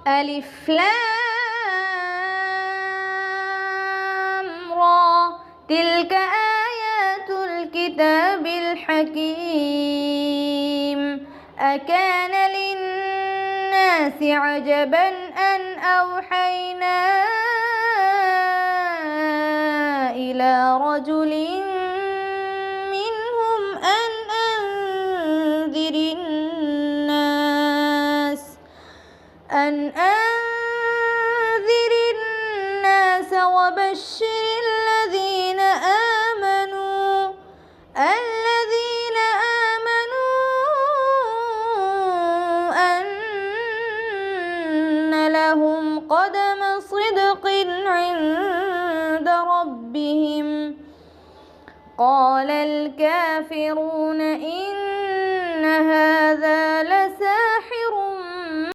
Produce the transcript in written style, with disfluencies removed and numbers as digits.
ألف لام را، تلك آيات الكتاب الحكيم. أكان للناس عجبا أن أوحينا إلى رجل منهم أن أنذر الناس وبشر الذين آمنوا أن لهم قدم صدق عند ربهم. قال الكافرون إن هذا لساحر